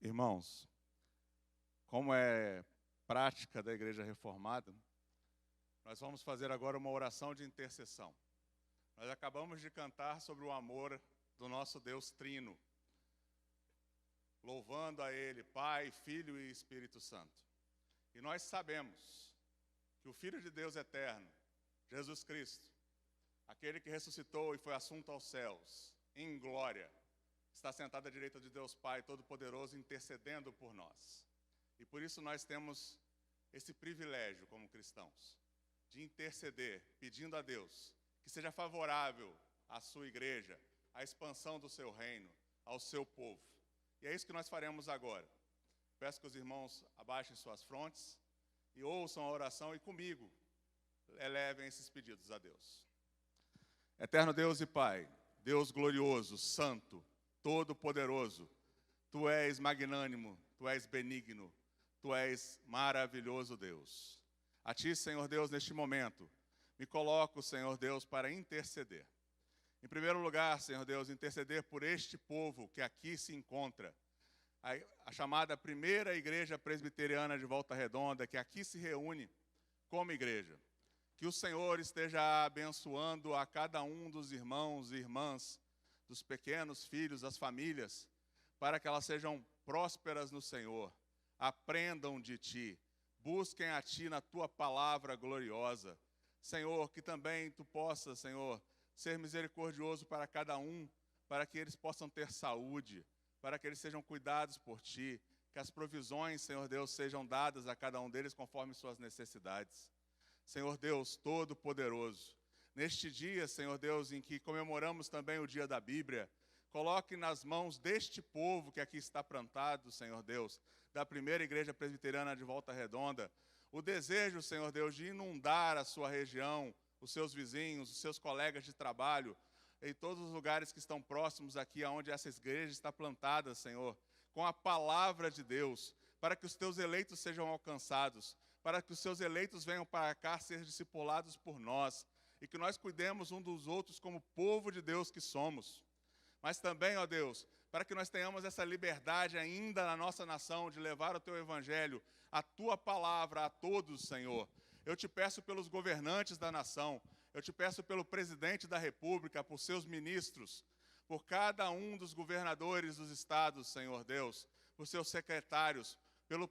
Irmãos, como é prática da Igreja Reformada, nós vamos fazer agora uma oração de intercessão. Nós acabamos de cantar sobre o amor do nosso Deus Trino, louvando a Ele, Pai, Filho e Espírito Santo. E nós sabemos que o Filho de Deus eterno, Jesus Cristo, aquele que ressuscitou e foi assunto aos céus, em glória, está sentado à direita de Deus Pai Todo-Poderoso, intercedendo por nós. E por isso nós temos esse privilégio como cristãos, de interceder, pedindo a Deus que seja favorável à sua igreja, à expansão do seu reino, ao seu povo. E é isso que nós faremos agora. Peço que os irmãos abaixem suas frontes e ouçam a oração e comigo elevem esses pedidos a Deus. Eterno Deus e Pai, Deus glorioso, santo, todo-poderoso, Tu és magnânimo, Tu és benigno, Tu és maravilhoso Deus. A Ti, Senhor Deus, neste momento, me coloco, Senhor Deus, para interceder. Em primeiro lugar, Senhor Deus, interceder por este povo que aqui se encontra, a chamada Primeira Igreja Presbiteriana de Volta Redonda, que aqui se reúne como igreja. Que o Senhor esteja abençoando a cada um dos irmãos e irmãs, dos pequenos filhos, das famílias, para que elas sejam prósperas no Senhor, aprendam de Ti, busquem a Ti na Tua palavra gloriosa. Senhor, que também Tu possas, Senhor, ser misericordioso para cada um, para que eles possam ter saúde, para que eles sejam cuidados por Ti, que as provisões, Senhor Deus, sejam dadas a cada um deles conforme suas necessidades. Senhor Deus Todo-Poderoso, neste dia, Senhor Deus, em que comemoramos também o dia da Bíblia, coloque nas mãos deste povo que aqui está plantado, Senhor Deus, da Primeira Igreja Presbiteriana de Volta Redonda, o desejo, Senhor Deus, de inundar a sua região, os seus vizinhos, os seus colegas de trabalho, em todos os lugares que estão próximos aqui, onde essa igreja está plantada, Senhor, com a palavra de Deus, para que os Teus eleitos sejam alcançados, para que os Seus eleitos venham para cá ser discipulados por nós, e que nós cuidemos um dos outros como povo de Deus que somos. Mas também, ó Deus, para que nós tenhamos essa liberdade ainda na nossa nação de levar o Teu Evangelho, a Tua palavra a todos, Senhor. Eu te peço pelos governantes da nação, eu te peço pelo presidente da República, por seus ministros, por cada um dos governadores dos estados, Senhor Deus, por seus secretários, pelos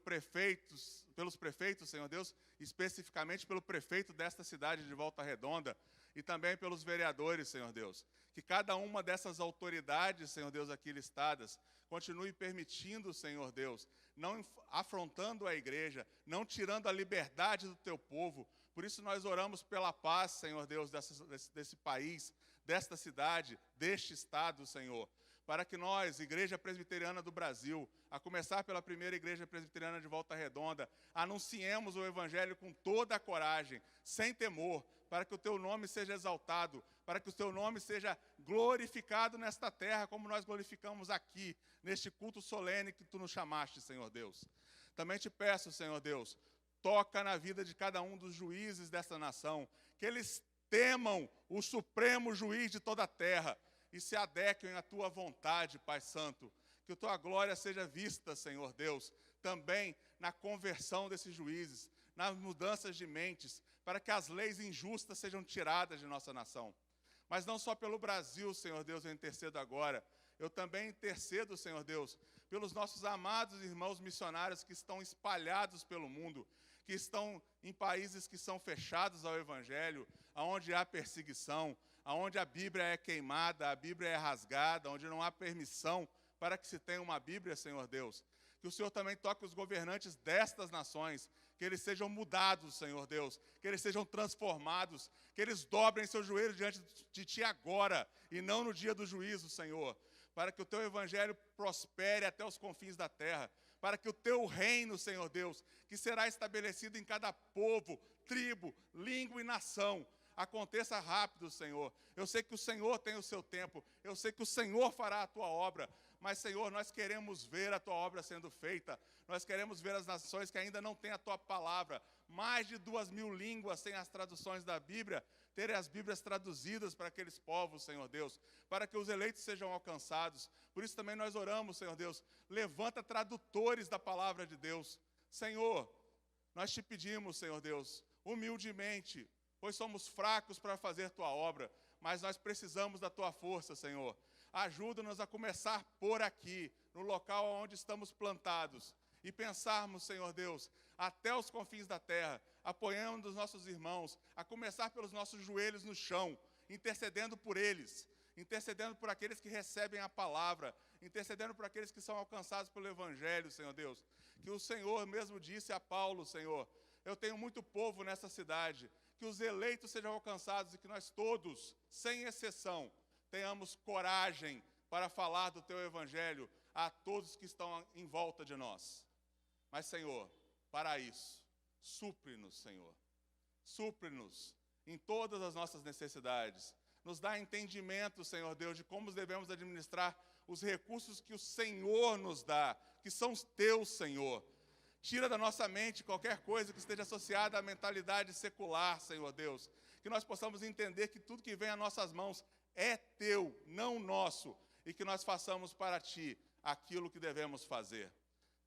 prefeitos, Senhor Deus, especificamente pelo prefeito desta cidade de Volta Redonda e também pelos vereadores, Senhor Deus. Que cada uma dessas autoridades, Senhor Deus, aqui listadas, continue permitindo, Senhor Deus, não afrontando a igreja, não tirando a liberdade do Teu povo. Por isso nós oramos pela paz, Senhor Deus, desse país, desta cidade, deste estado, Senhor. Para que nós, Igreja Presbiteriana do Brasil, a começar pela Primeira Igreja Presbiteriana de Volta Redonda, anunciemos o Evangelho com toda a coragem, sem temor, para que o Teu nome seja exaltado, para que o Teu nome seja glorificado nesta terra, como nós glorificamos aqui, neste culto solene que Tu nos chamaste, Senhor Deus. Também te peço, Senhor Deus, toca na vida de cada um dos juízes desta nação, que eles temam o supremo juiz de toda a terra, e se adequem à Tua vontade, Pai Santo. Que a Tua glória seja vista, Senhor Deus, também na conversão desses juízes, nas mudanças de mentes, para que as leis injustas sejam tiradas de nossa nação. Mas não só pelo Brasil, Senhor Deus, eu intercedo agora. Eu também intercedo, Senhor Deus, pelos nossos amados irmãos missionários que estão espalhados pelo mundo, que estão em países que são fechados ao Evangelho, onde há perseguição, onde a Bíblia é queimada, a Bíblia é rasgada, onde não há permissão para que se tenha uma Bíblia, Senhor Deus. Que o Senhor também toque os governantes destas nações, que eles sejam mudados, Senhor Deus, que eles sejam transformados, que eles dobrem seus joelhos diante de Ti agora, e não no dia do juízo, Senhor, para que o Teu Evangelho prospere até os confins da terra, para que o Teu reino, Senhor Deus, que será estabelecido em cada povo, tribo, língua e nação, aconteça rápido, Senhor. Eu sei que o Senhor tem o seu tempo, eu sei que o Senhor fará a Tua obra, mas, Senhor, nós queremos ver a Tua obra sendo feita, nós queremos ver as nações que ainda não têm a Tua palavra, mais de 2.000 línguas sem as traduções da Bíblia, terem as Bíblias traduzidas para aqueles povos, Senhor Deus, para que os eleitos sejam alcançados. Por isso também nós oramos, Senhor Deus, levanta tradutores da palavra de Deus. Senhor, nós te pedimos, Senhor Deus, humildemente, pois somos fracos para fazer tua obra, mas nós precisamos da tua força, Senhor. Ajuda-nos a começar por aqui, no local onde estamos plantados, e pensarmos, Senhor Deus, até os confins da terra, apoiando os nossos irmãos, a começar pelos nossos joelhos no chão, intercedendo por eles, intercedendo por aqueles que recebem a palavra, intercedendo por aqueles que são alcançados pelo Evangelho, Senhor Deus. Que o Senhor mesmo disse a Paulo, Senhor, eu tenho muito povo nessa cidade, que os eleitos sejam alcançados e que nós todos, sem exceção, tenhamos coragem para falar do teu Evangelho a todos que estão em volta de nós. Mas, Senhor, para isso, supre-nos, Senhor. Supre-nos em todas as nossas necessidades. Nos dá entendimento, Senhor Deus, de como devemos administrar os recursos que o Senhor nos dá, que são os teus, Senhor. Tira da nossa mente qualquer coisa que esteja associada à mentalidade secular, Senhor Deus. Que nós possamos entender que tudo que vem às nossas mãos é teu, não nosso. E que nós façamos para ti aquilo que devemos fazer.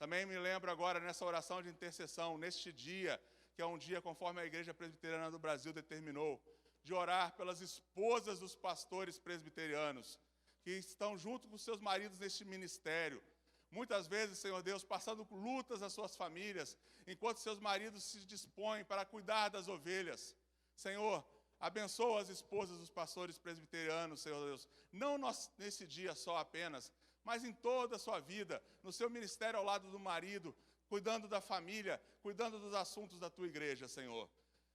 Também me lembro agora nessa oração de intercessão, neste dia, que é um dia conforme a Igreja Presbiteriana do Brasil determinou, de orar pelas esposas dos pastores presbiterianos, que estão junto com seus maridos neste ministério. Muitas vezes, Senhor Deus, passando lutas nas suas famílias, enquanto seus maridos se dispõem para cuidar das ovelhas. Senhor, abençoa as esposas dos pastores presbiterianos, Senhor Deus, não nesse dia só apenas, mas em toda a sua vida, no seu ministério ao lado do marido, cuidando da família, cuidando dos assuntos da tua igreja, Senhor.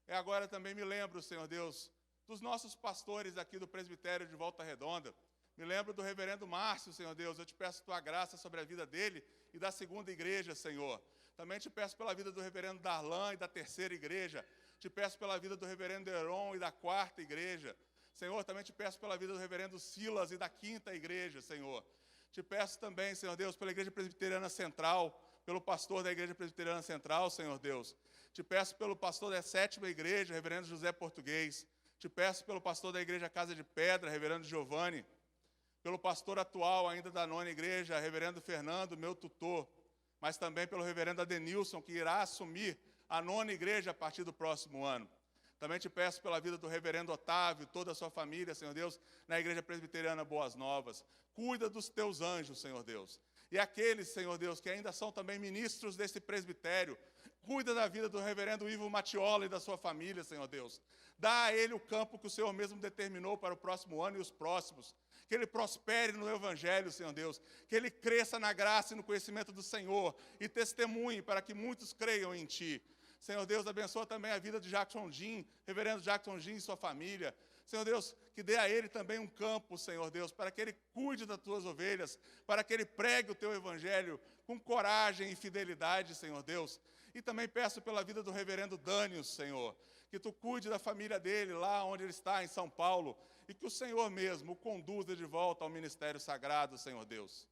E agora também me lembro, Senhor Deus, dos nossos pastores aqui do presbitério de Volta Redonda. Me lembro do reverendo Márcio, Senhor Deus, eu te peço tua graça sobre a vida dele e da segunda igreja, Senhor. Também te peço pela vida do reverendo Darlan e da terceira igreja. Te peço pela vida do reverendo Heron e da quarta igreja. Senhor, também te peço pela vida do reverendo Silas e da quinta igreja, Senhor. Te peço também, Senhor Deus, pela Igreja Presbiteriana Central, pelo pastor da Igreja Presbiteriana Central, Senhor Deus. Te peço pelo pastor da sétima igreja, reverendo José Português. Te peço pelo pastor da Igreja Casa de Pedra, reverendo Giovanni. Pelo pastor atual ainda da nona igreja, reverendo Fernando, meu tutor. Mas também pelo reverendo Adenilson, que irá assumir a nona igreja a partir do próximo ano. Também te peço pela vida do reverendo Otávio, toda a sua família, Senhor Deus, na Igreja Presbiteriana Boas Novas. Cuida dos teus anjos, Senhor Deus. E aqueles, Senhor Deus, que ainda são também ministros desse presbitério, cuida da vida do reverendo Ivo Matiola e da sua família, Senhor Deus. Dá a ele o campo que o Senhor mesmo determinou para o próximo ano e os próximos. Que ele prospere no Evangelho, Senhor Deus. Que ele cresça na graça e no conhecimento do Senhor e testemunhe para que muitos creiam em Ti. Senhor Deus, abençoa também a vida de Jackson Jean, reverendo Jackson Jean e sua família. Senhor Deus, que dê a ele também um campo, Senhor Deus, para que ele cuide das tuas ovelhas, para que ele pregue o teu evangelho com coragem e fidelidade, Senhor Deus. E também peço pela vida do reverendo Dânios, Senhor, que tu cuide da família dele lá onde ele está, em São Paulo, e que o Senhor mesmo o conduza de volta ao ministério sagrado, Senhor Deus.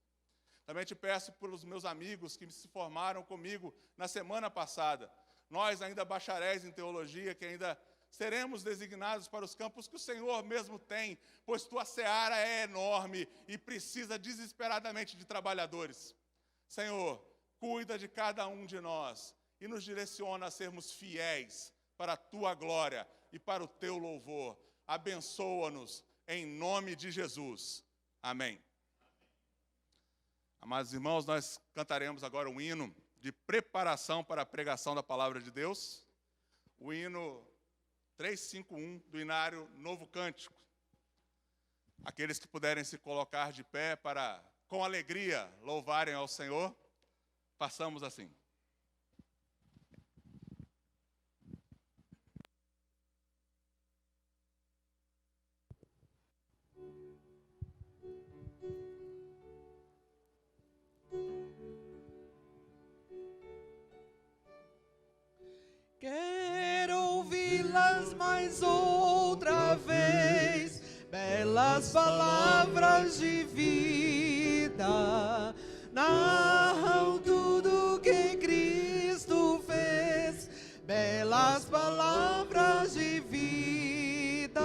Também te peço pelos meus amigos que se formaram comigo na semana passada. Nós ainda bacharéis em teologia, que ainda seremos designados para os campos que o Senhor mesmo tem, pois tua seara é enorme e precisa desesperadamente de trabalhadores. Senhor, cuida de cada um de nós e nos direciona a sermos fiéis para a tua glória e para o teu louvor. Abençoa-nos em nome de Jesus. Amém. Amados irmãos, nós cantaremos agora um hino de preparação para a pregação da palavra de Deus, o hino 351 do Inário Novo Cântico. Aqueles que puderem se colocar de pé para, com alegria, louvarem ao Senhor, passamos assim. Quero ouvi-las mais outra vez, belas palavras de vida, narram tudo que Cristo fez, belas palavras de vida,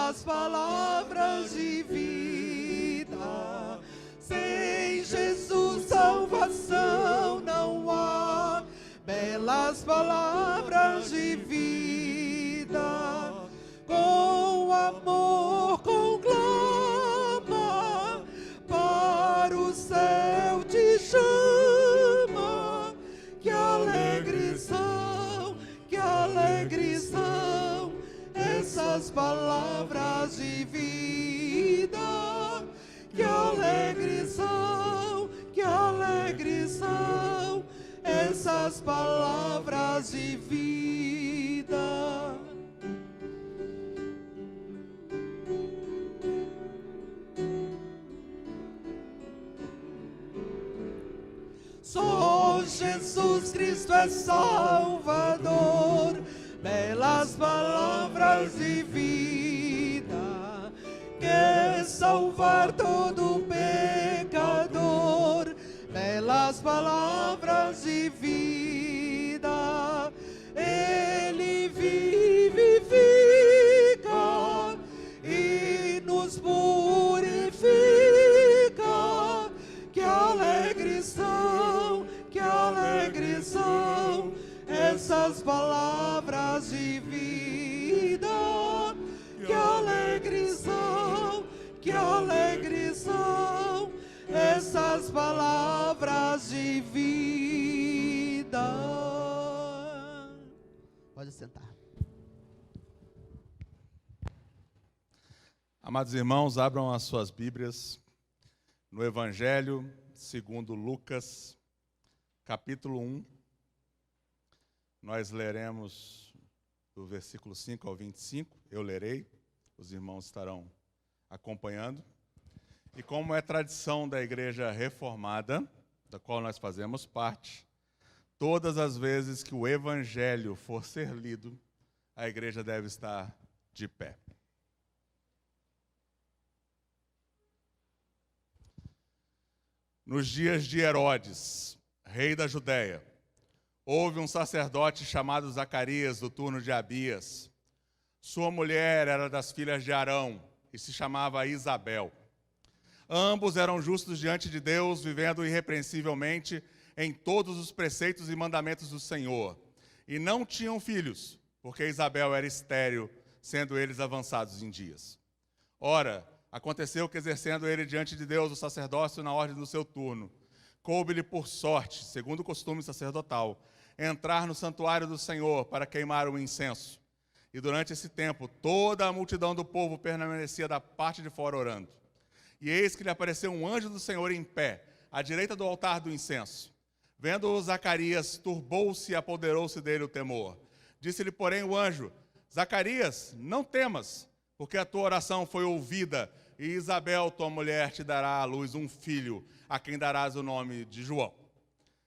belas palavras de vida. Sem Jesus salvação não há. Belas palavras de vida. Com amor conclama, para o céu te chama. Que alegre são, essas palavras de vida. Que alegres são, essas palavras de vida. Só Jesus Cristo é Salvador. Belas palavras de vida, quer salvar todo pecador. Belas palavras de vida, Ele vivifica e nos purifica. Que alegres são essas palavras de vida. Que alegres são essas palavras de vida. Pode sentar. Amados irmãos, abram as suas Bíblias no Evangelho segundo Lucas, capítulo 1. Nós leremos do versículo 5 ao 25, eu lerei, os irmãos estarão acompanhando. E como é tradição da Igreja Reformada, da qual nós fazemos parte, todas as vezes que o Evangelho for ser lido, a igreja deve estar de pé. Nos dias de Herodes, rei da Judéia, houve um sacerdote chamado Zacarias, do turno de Abias. Sua mulher era das filhas de Arão e se chamava Isabel. Ambos eram justos diante de Deus, vivendo irrepreensivelmente em todos os preceitos e mandamentos do Senhor. E não tinham filhos, porque Isabel era estéril, sendo eles avançados em dias. Ora, aconteceu que, exercendo ele diante de Deus o sacerdócio na ordem do seu turno, coube-lhe por sorte, segundo o costume sacerdotal, entrar no santuário do Senhor para queimar o incenso. E durante esse tempo, toda a multidão do povo permanecia da parte de fora orando. E eis que lhe apareceu um anjo do Senhor em pé, à direita do altar do incenso. Vendo-o Zacarias, turbou-se e apoderou-se dele o temor. Disse-lhe, porém, o anjo, Zacarias, não temas, porque a tua oração foi ouvida, e Isabel, tua mulher, te dará à luz um filho, a quem darás o nome de João.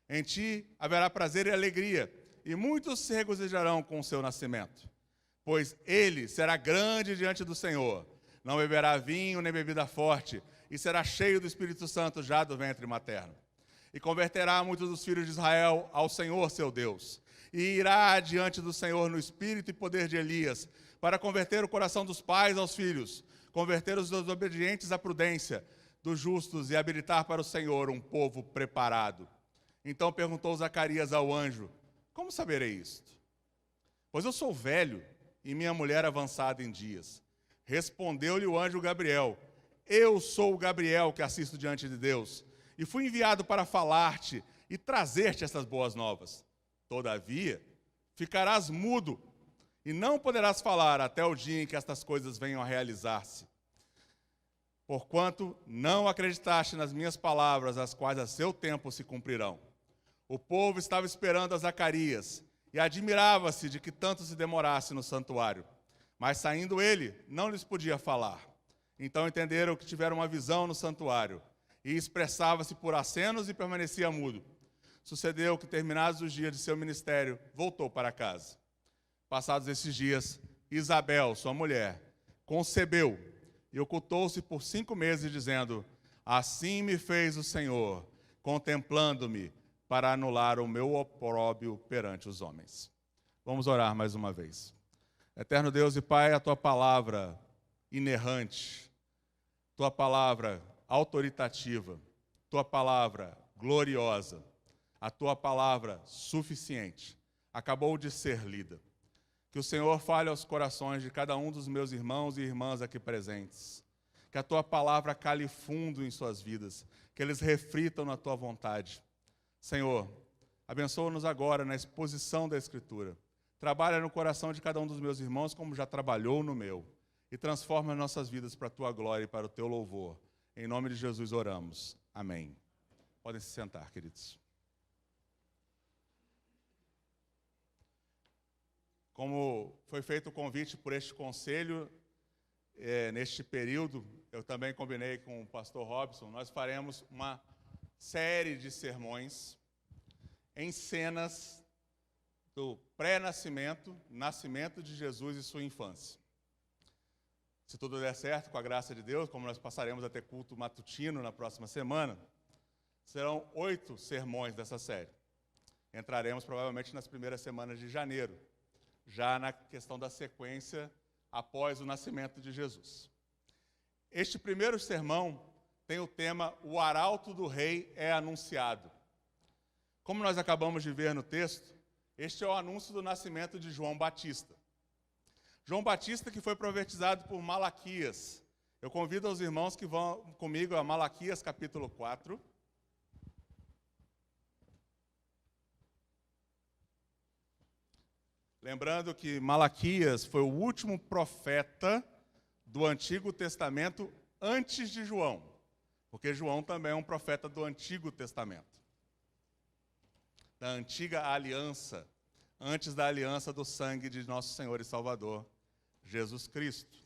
Em ti haverá prazer e alegria, e muitos se regozijarão com o seu nascimento. Pois ele será grande diante do Senhor, não beberá vinho nem bebida forte, e será cheio do Espírito Santo já do ventre materno. E converterá muitos dos filhos de Israel ao Senhor seu Deus, e irá diante do Senhor no espírito e poder de Elias, para converter o coração dos pais aos filhos, converter os desobedientes à prudência, dos justos, e habilitar para o Senhor um povo preparado. Então perguntou Zacarias ao anjo, como saberei isto? Pois eu sou velho, e minha mulher avançada em dias. Respondeu-lhe o anjo Gabriel, eu sou o Gabriel que assisto diante de Deus, e fui enviado para falar-te e trazer-te essas boas novas. Todavia, ficarás mudo, e não poderás falar até o dia em que estas coisas venham a realizar-se. Porquanto não acreditaste nas minhas palavras, as quais a seu tempo se cumprirão. O povo estava esperando a Zacarias, e admirava-se de que tanto se demorasse no santuário. Mas saindo ele, não lhes podia falar. Então entenderam que tiveram uma visão no santuário, e expressava-se por acenos e permanecia mudo. Sucedeu que, terminados os dias de seu ministério, voltou para casa. Passados esses dias, Isabel, sua mulher, concebeu e ocultou-se por 5 meses, dizendo, assim me fez o Senhor, contemplando-me, para anular o meu opróbrio perante os homens. Vamos orar mais uma vez. Eterno Deus e Pai, a Tua palavra inerrante, tua palavra autoritativa, tua palavra gloriosa, a tua palavra suficiente, acabou de ser lida. Que o Senhor fale aos corações de cada um dos meus irmãos e irmãs aqui presentes. Que a tua palavra cale fundo em suas vidas, que eles reflitam na tua vontade. Senhor, abençoa-nos agora na exposição da Escritura. Trabalha no coração de cada um dos meus irmãos como já trabalhou no meu. E transforma nossas vidas para a tua glória e para o teu louvor. Em nome de Jesus oramos. Amém. Podem se sentar, queridos. Como foi feito o convite por este conselho, neste período, eu também combinei com o pastor Robson, nós faremos uma série de sermões em cenas do pré-nascimento, nascimento de Jesus e sua infância. Se tudo der certo, com a graça de Deus, como nós passaremos a ter culto matutino na próxima semana, serão 8 sermões dessa série. Entraremos provavelmente nas primeiras semanas de janeiro, já na questão da sequência após o nascimento de Jesus. Este primeiro sermão tem o tema O Arauto do Rei é Anunciado. Como nós acabamos de ver no texto, este é o anúncio do nascimento de João Batista. João Batista que foi profetizado por Malaquias. Eu convido os irmãos que vão comigo a Malaquias capítulo 4. Lembrando que Malaquias foi o último profeta do Antigo Testamento antes de João, porque João também é um profeta do Antigo Testamento, da antiga aliança, antes da aliança do sangue de nosso Senhor e Salvador, Jesus Cristo.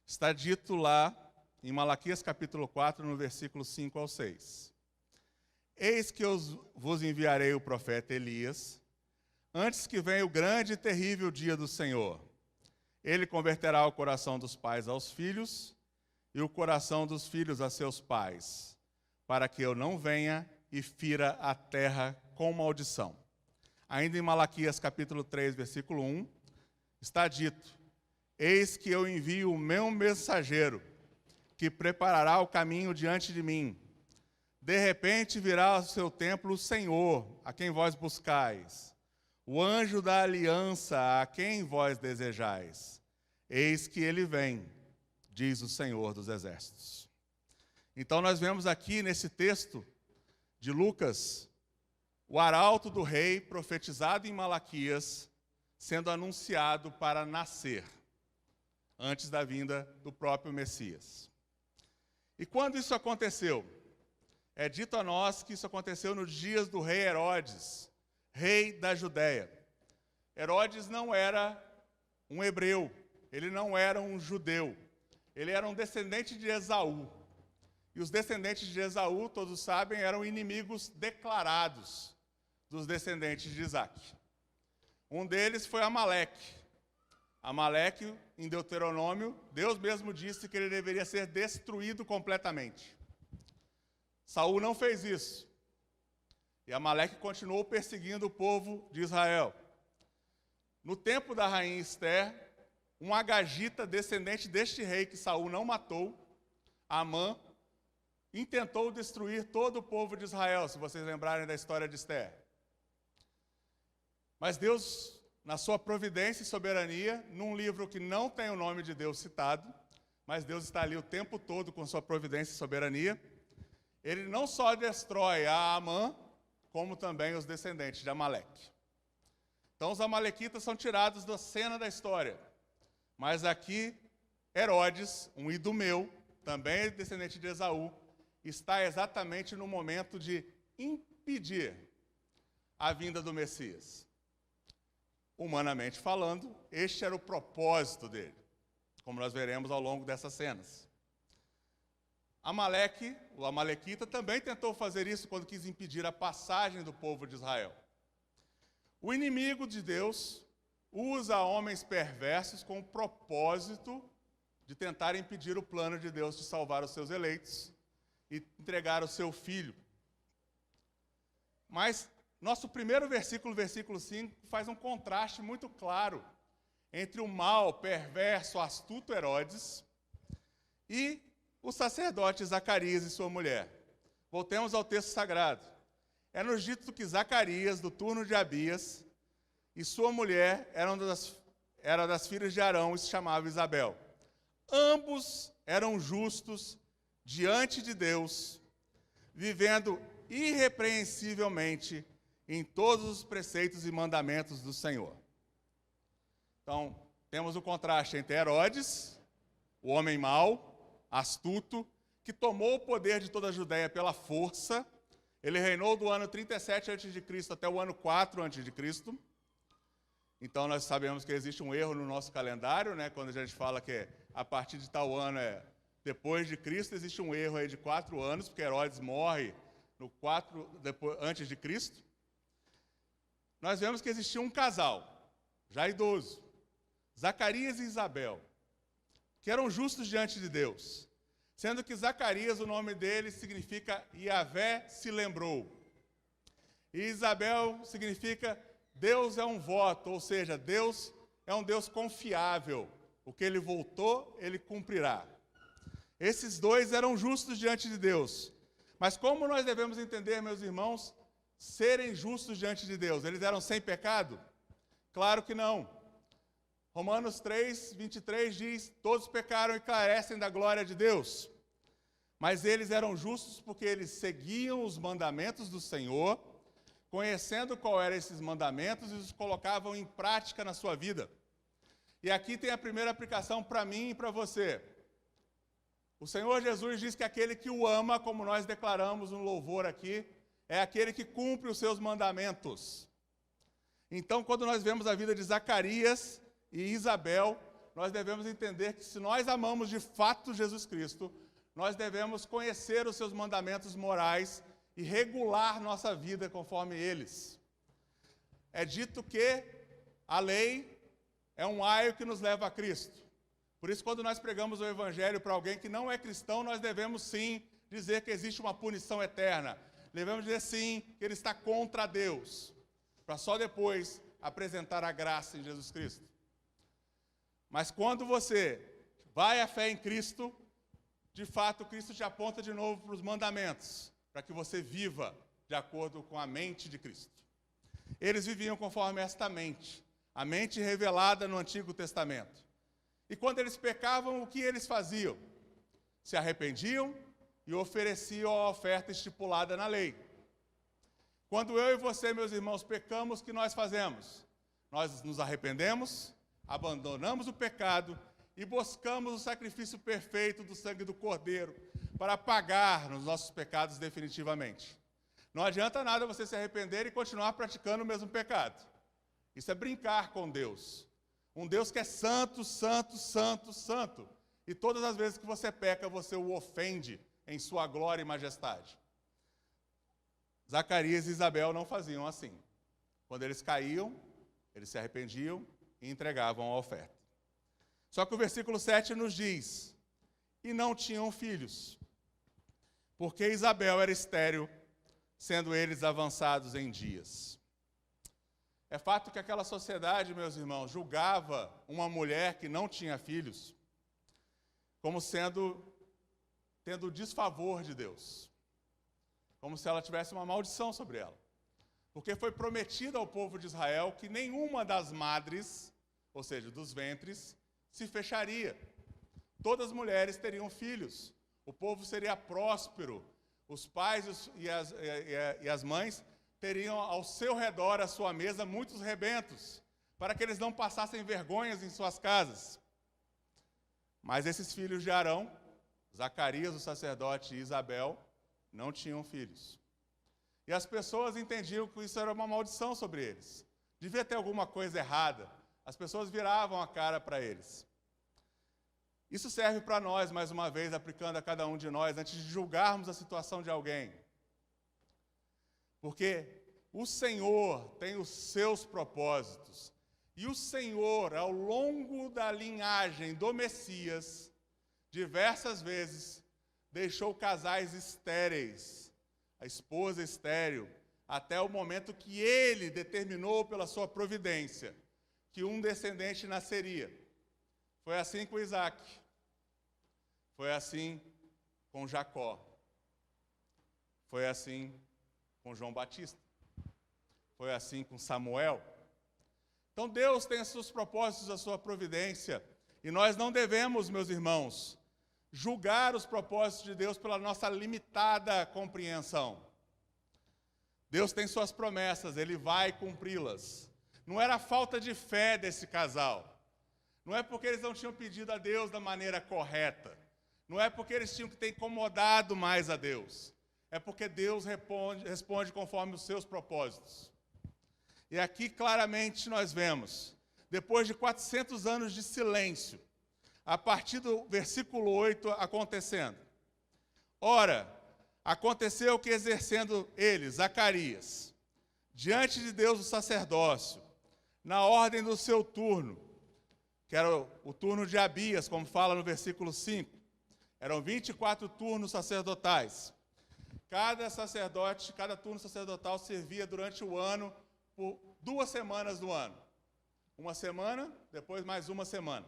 Está dito lá em Malaquias capítulo 4, no versículo 5 ao 6. Eis que eu vos enviarei o profeta Elias, antes que venha o grande e terrível dia do Senhor. Ele converterá o coração dos pais aos filhos e o coração dos filhos a seus pais, para que eu não venha e fira a terra com maldição. Ainda em Malaquias capítulo 3, versículo 1, está dito: eis que eu envio o meu mensageiro, que preparará o caminho diante de mim. De repente virá ao seu templo o Senhor, a quem vós buscais, o anjo da aliança, a quem vós desejais. Eis que ele vem, diz o Senhor dos Exércitos. Então nós vemos aqui nesse texto de Lucas, o arauto do rei profetizado em Malaquias, sendo anunciado para nascer, antes da vinda do próprio Messias. E quando isso aconteceu? É dito a nós que isso aconteceu nos dias do rei Herodes, rei da Judéia. Herodes não era um hebreu, ele não era um judeu, ele era um descendente de Esaú. E os descendentes de Esaú, todos sabem, eram inimigos declarados dos descendentes de Isaac. Um deles foi Amaleque. Amaleque, em Deuteronômio, Deus mesmo disse que ele deveria ser destruído completamente. Saul não fez isso. E Amaleque continuou perseguindo o povo de Israel. No tempo da rainha Ester, um agagita, descendente deste rei que Saul não matou, Amã, intentou destruir todo o povo de Israel, se vocês lembrarem da história de Ester. Mas Deus, na sua providência e soberania, num livro que não tem o nome de Deus citado, mas Deus está ali o tempo todo com sua providência e soberania, ele não só destrói a Amã, como também os descendentes de Amaleque. Então os amalequitas são tirados da cena da história. Mas aqui, Herodes, um idumeu, também descendente de Esaú, está exatamente no momento de impedir a vinda do Messias. Humanamente falando, este era o propósito dele, como nós veremos ao longo dessas cenas. Amaleque, o amalequita, também tentou fazer isso quando quis impedir a passagem do povo de Israel. O inimigo de Deus usa homens perversos com o propósito de tentar impedir o plano de Deus de salvar os seus eleitos e entregar o seu filho. Mas nosso primeiro versículo, versículo 5, faz um contraste muito claro entre o mau, perverso, astuto Herodes e o sacerdote Zacarias e sua mulher. Voltemos ao texto sagrado. É nos dito que Zacarias, do turno de Abias, e sua mulher era das filhas de Arão e se chamava Isabel. Ambos eram justos diante de Deus, vivendo irrepreensivelmente em todos os preceitos e mandamentos do Senhor. Então, temos o contraste entre Herodes, o homem mau, astuto, que tomou o poder de toda a Judéia pela força. Ele reinou do ano 37 a.C. até o ano 4 a.C. Então, nós sabemos que existe um erro no nosso calendário, né? Quando a gente fala que a partir de tal ano é depois de Cristo, existe um erro aí de 4 anos, porque Herodes morre no 4 antes de Cristo. Nós vemos que existia um casal, já idoso, Zacarias e Isabel, que eram justos diante de Deus. Sendo que Zacarias, o nome dele significa Yahvé se lembrou. E Isabel significa Deus é um voto, ou seja, Deus é um Deus confiável. O que ele voltou, ele cumprirá. Esses dois eram justos diante de Deus. Mas como nós devemos entender, meus irmãos, serem justos diante de Deus? Eles eram sem pecado? Claro que não. Romanos 3, 23 diz, todos pecaram e carecem da glória de Deus. Mas eles eram justos porque eles seguiam os mandamentos do Senhor, conhecendo qual eram esses mandamentos e os colocavam em prática na sua vida. E aqui tem a primeira aplicação para mim e para você. O Senhor Jesus diz que aquele que o ama, como nós declaramos no louvor aqui, é aquele que cumpre os seus mandamentos. Então, quando nós vemos a vida de Zacarias e Isabel, nós devemos entender que se nós amamos de fato Jesus Cristo, nós devemos conhecer os seus mandamentos morais e regular nossa vida conforme eles. É dito que a lei é um aio que nos leva a Cristo. Por isso, quando nós pregamos o Evangelho para alguém que não é cristão, nós devemos sim dizer que existe uma punição eterna. Devemos dizer sim que ele está contra Deus, para só depois apresentar a graça em Jesus Cristo. Mas quando você vai à fé em Cristo, de fato, Cristo te aponta de novo para os mandamentos, para que você viva de acordo com a mente de Cristo. Eles viviam conforme esta mente, a mente revelada no Antigo Testamento. E quando eles pecavam, o que eles faziam? Se arrependiam e ofereciam a oferta estipulada na lei. Quando eu e você, meus irmãos, pecamos, o que nós fazemos? Nós nos arrependemos, abandonamos o pecado e buscamos o sacrifício perfeito do sangue do Cordeiro para pagar nos nossos pecados definitivamente. Não adianta nada você se arrepender e continuar praticando o mesmo pecado. Isso é brincar com Deus. Um Deus que é santo, santo, santo, santo. E todas as vezes que você peca, você o ofende em sua glória e majestade. Zacarias e Isabel não faziam assim. Quando eles caíam, eles se arrependiam e entregavam a oferta. Só que o versículo 7 nos diz, e não tinham filhos, porque Isabel era estéril, sendo eles avançados em dias. É fato que aquela sociedade, meus irmãos, julgava uma mulher que não tinha filhos como tendo o desfavor de Deus, como se ela tivesse uma maldição sobre ela. Porque foi prometido ao povo de Israel que nenhuma das madres, ou seja, dos ventres, se fecharia. Todas as mulheres teriam filhos, o povo seria próspero, os pais e as mães teriam ao seu redor, à sua mesa, muitos rebentos, para que eles não passassem vergonhas em suas casas. Mas esses filhos de Arão, Zacarias, o sacerdote, e Isabel, não tinham filhos. E as pessoas entendiam que isso era uma maldição sobre eles. Devia ter alguma coisa errada. As pessoas viravam a cara para eles. Isso serve para nós, mais uma vez, aplicando a cada um de nós, antes de julgarmos a situação de alguém. Porque o Senhor tem os seus propósitos. E o Senhor, ao longo da linhagem do Messias, diversas vezes, deixou casais estéreis, a esposa estéril, até o momento que Ele determinou pela sua providência, que um descendente nasceria. Foi assim com Isaac. Foi assim com Jacó. Foi assim com João Batista. Foi assim com Samuel. Então Deus tem os seus propósitos, a sua providência. E nós não devemos, meus irmãos, julgar os propósitos de Deus pela nossa limitada compreensão. Deus tem suas promessas, Ele vai cumpri-las. Não era a falta de fé desse casal. Não é porque eles não tinham pedido a Deus da maneira correta. Não é porque eles tinham que ter incomodado mais a Deus. É porque Deus responde conforme os seus propósitos. E aqui claramente nós vemos, depois de 400 anos de silêncio, a partir do versículo 8 acontecendo. Ora, aconteceu que exercendo ele, Zacarias, diante de Deus o sacerdócio, na ordem do seu turno, que era o turno de Abias, como fala no versículo 5, eram 24 turnos sacerdotais. Cada sacerdote, cada turno sacerdotal servia durante o ano, por 2 semanas do ano. Uma semana, depois mais uma semana.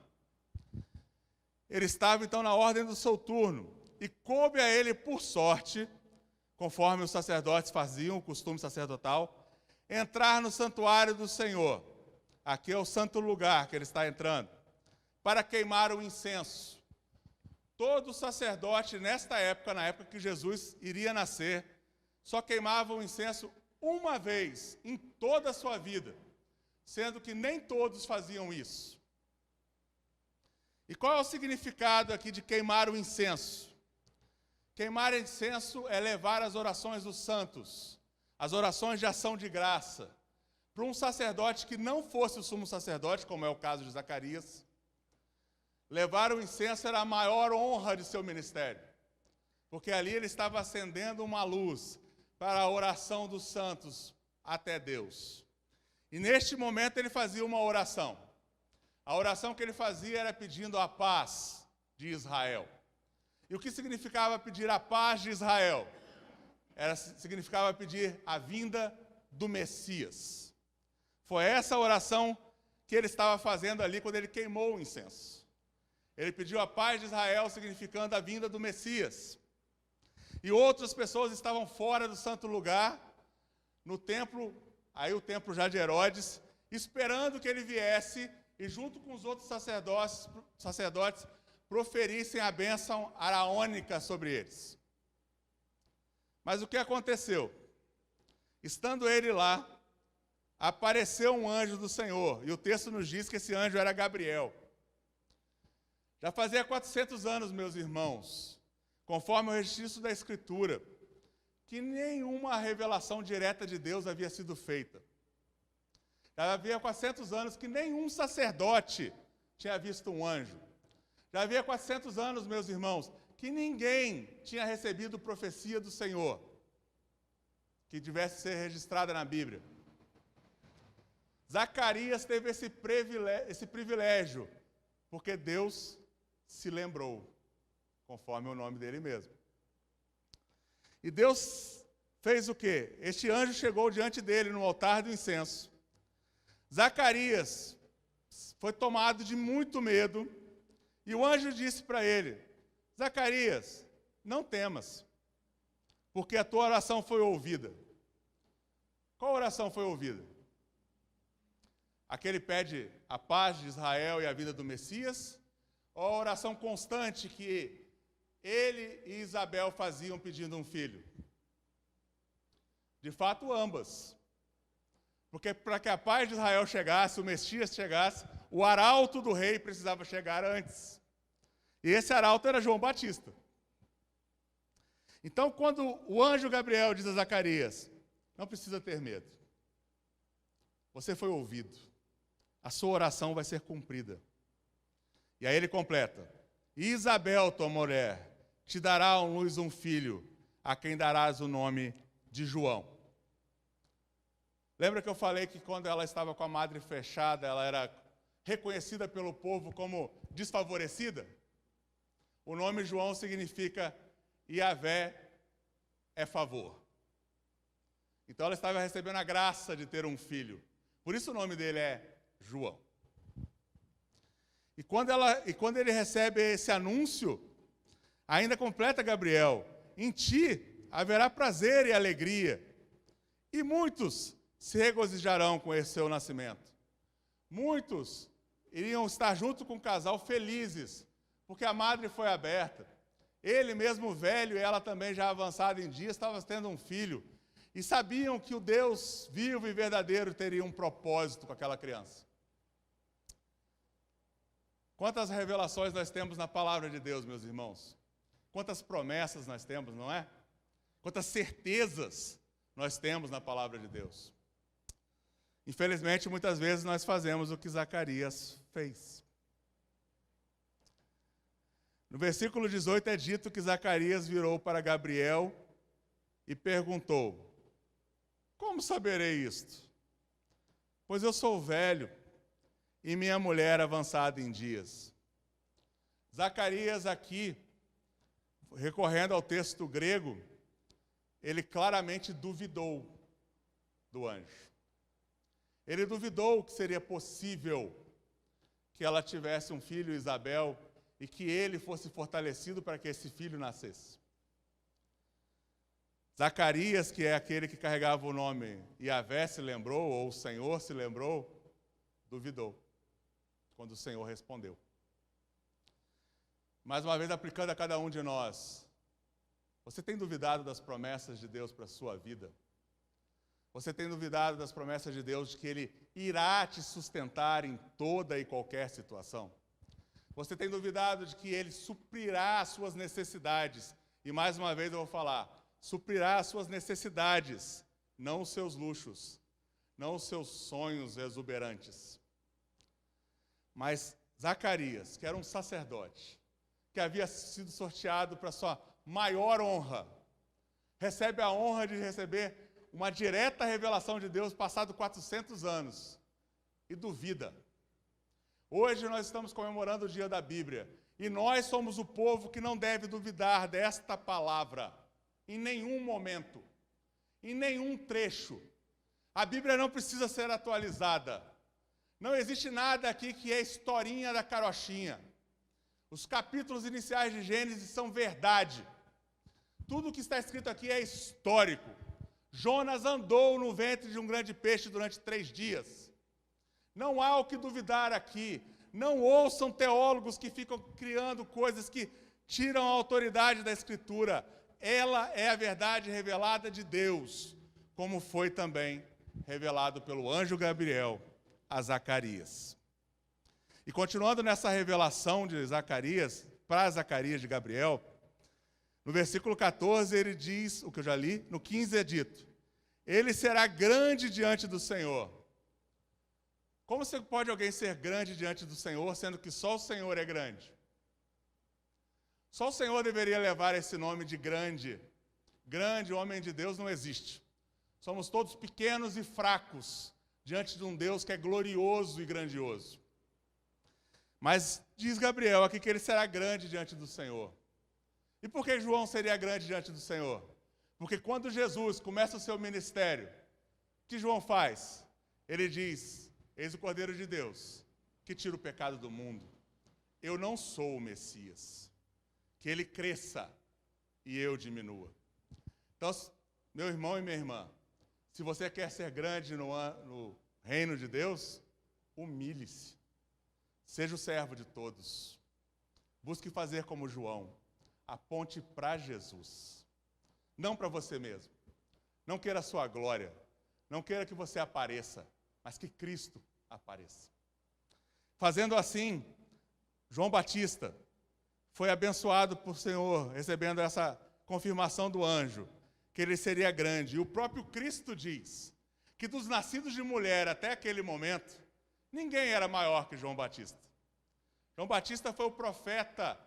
Ele estava então na ordem do seu turno, e coube a ele por sorte, conforme os sacerdotes faziam, o costume sacerdotal, entrar no santuário do Senhor. Aqui é o santo lugar que ele está entrando, para queimar o incenso. Todo sacerdote nesta época, na época que Jesus iria nascer, só queimava o incenso uma vez em toda a sua vida, sendo que nem todos faziam isso. E qual é o significado aqui de queimar o incenso? Queimar incenso é levar as orações dos santos, as orações de ação de graça, para um sacerdote que não fosse o sumo sacerdote, como é o caso de Zacarias. Levar o incenso era a maior honra de seu ministério, porque ali ele estava acendendo uma luz para a oração dos santos até Deus. E neste momento ele fazia uma oração. A oração que ele fazia era pedindo a paz de Israel. E o que significava pedir a paz de Israel? Significava pedir a vinda do Messias. Foi essa oração que ele estava fazendo ali quando ele queimou o incenso. Ele pediu a paz de Israel, significando a vinda do Messias. E outras pessoas estavam fora do santo lugar, no templo, aí o templo já de Herodes, esperando que ele viesse e junto com os outros sacerdotes proferissem a bênção araônica sobre eles. Mas o que aconteceu? Estando ele lá, apareceu um anjo do Senhor, e o texto nos diz que esse anjo era Gabriel. Já fazia 400 anos, meus irmãos, conforme o registro da Escritura, que nenhuma revelação direta de Deus havia sido feita. Já havia 400 anos que nenhum sacerdote tinha visto um anjo. Já havia 400 anos, meus irmãos, que ninguém tinha recebido profecia do Senhor, que tivesse ser registrada na Bíblia. Zacarias teve esse privilégio, porque Deus se lembrou, conforme o nome dele mesmo. E Deus fez o quê? Este anjo chegou diante dele no altar do incenso. Zacarias foi tomado de muito medo, e o anjo disse para ele: Zacarias, não temas, porque a tua oração foi ouvida. Qual oração foi ouvida? Aquele pede a paz de Israel e a vida do Messias? Ou a oração constante que ele e Isabel faziam pedindo um filho? De fato, ambas. Porque para que a paz de Israel chegasse, o Messias chegasse, o arauto do rei precisava chegar antes. E esse arauto era João Batista. Então, quando o anjo Gabriel diz a Zacarias: não precisa ter medo, você foi ouvido, a sua oração vai ser cumprida. E aí ele completa: Isabel, tua mulher, te dará à luz um filho, a quem darás o nome de João. Lembra que eu falei que quando ela estava com a madre fechada, ela era reconhecida pelo povo como desfavorecida? O nome João significa Yahvé é favor. Então ela estava recebendo a graça de ter um filho. Por isso o nome dele é João. E quando ele recebe esse anúncio, ainda completa Gabriel: em ti haverá prazer e alegria, e muitos se regozijarão com esse seu nascimento. Muitos iriam estar junto com o casal felizes, porque a madre foi aberta. Ele mesmo velho e ela também já avançada em dias, estavam tendo um filho, e sabiam que o Deus vivo e verdadeiro teria um propósito com aquela criança. Quantas revelações nós temos na palavra de Deus, meus irmãos? Quantas promessas nós temos, não é? Quantas certezas nós temos na palavra de Deus. Infelizmente, muitas vezes nós fazemos o que Zacarias fez. No versículo 18 é dito que Zacarias virou para Gabriel e perguntou: como saberei isto? Pois eu sou velho e minha mulher avançada em dias. Zacarias aqui, recorrendo ao texto grego, ele claramente duvidou do anjo. Ele duvidou que seria possível que ela tivesse um filho, Isabel, e que ele fosse fortalecido para que esse filho nascesse. Zacarias, que é aquele que carregava o nome Yahvé, se lembrou, ou o Senhor se lembrou, duvidou, quando o Senhor respondeu. Mais uma vez, aplicando a cada um de nós, você tem duvidado das promessas de Deus para a sua vida? Você tem duvidado das promessas de Deus de que Ele irá te sustentar em toda e qualquer situação? Você tem duvidado de que Ele suprirá as suas necessidades? E mais uma vez eu vou falar, suprirá as suas necessidades, não os seus luxos, não os seus sonhos exuberantes. Mas Zacarias, que era um sacerdote, que havia sido sorteado para sua maior honra, recebe a honra de receber uma direta revelação de Deus passado 400 anos e duvida. Hoje nós estamos comemorando o dia da Bíblia e nós somos o povo que não deve duvidar desta palavra em nenhum momento, em nenhum trecho. A Bíblia não precisa ser atualizada. Não existe nada aqui que é historinha da carochinha. Os capítulos iniciais de Gênesis são verdade. Tudo o que está escrito aqui é histórico. Jonas andou no ventre de um grande peixe durante 3 dias. Não há o que duvidar aqui. Não ouçam teólogos que ficam criando coisas que tiram a autoridade da Escritura. Ela é a verdade revelada de Deus, como foi também revelado pelo anjo Gabriel a Zacarias. E continuando nessa revelação de Zacarias, para Zacarias de Gabriel, no versículo 14 ele diz, o que eu já li, no 15 é dito: ele será grande diante do Senhor. Como pode alguém ser grande diante do Senhor, sendo que só o Senhor é grande? Só o Senhor deveria levar esse nome de grande. Grande, homem de Deus, não existe. Somos todos pequenos e fracos diante de um Deus que é glorioso e grandioso. Mas diz Gabriel aqui que ele será grande diante do Senhor. E por que João seria grande diante do Senhor? Porque quando Jesus começa o seu ministério, o que João faz? Ele diz: eis o Cordeiro de Deus, que tira o pecado do mundo. Eu não sou o Messias. Que ele cresça e eu diminua. Então, meu irmão e minha irmã, se você quer ser grande no reino de Deus, humilhe-se. Seja o servo de todos. Busque fazer como João. Aponte para Jesus. Não para você mesmo. Não queira a sua glória. Não queira que você apareça, mas que Cristo apareça. Fazendo assim, João Batista foi abençoado por Senhor, recebendo essa confirmação do anjo, que ele seria grande. E o próprio Cristo diz que dos nascidos de mulher até aquele momento, ninguém era maior que João Batista. João Batista foi o profeta